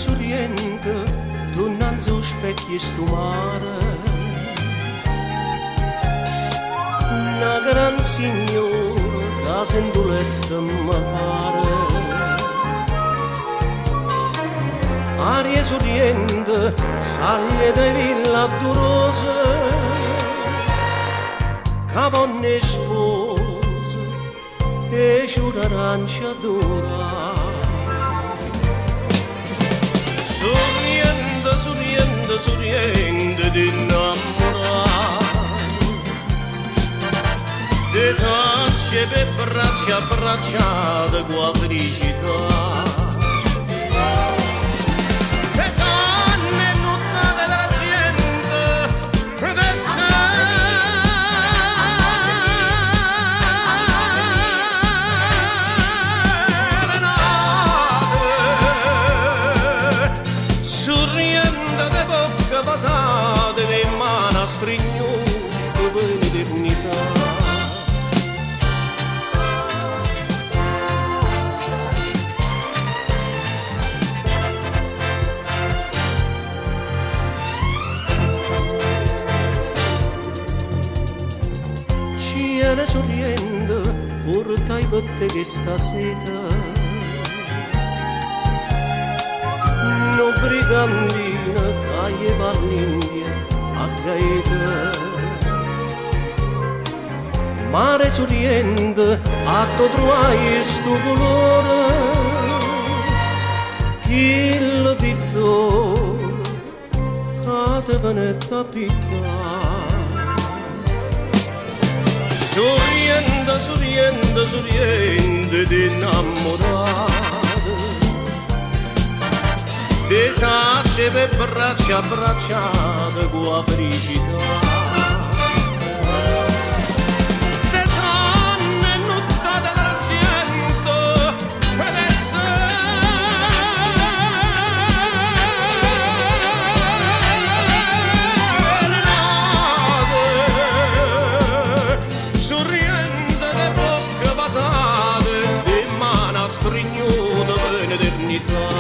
sorriente donanzi o specchio stu mare, una gran signora che sendoletta mi pare. Aria sorriente, saglie di villa durose, cavonne spose e d'arancia d'ora. Sorriente, sorriente, sorriente di innamorare, di sacce per braccia abbracciate con la felicità. Basate le mani strignute per l'eternità. Cielo sorriente, portai per te questa seta, no brigandina taglieva l'India a gaeta. Mare sorriente, a tu trovai sto colore, il pittore che te venette a piccare. Sorriente, sorriente, sorriente di innamorate, di sacce per braccia abbracciate con la felicità. Di sonne nuttate d'argento ed serenate, sorriente di bocche basate, di mani strignute per l'eternità.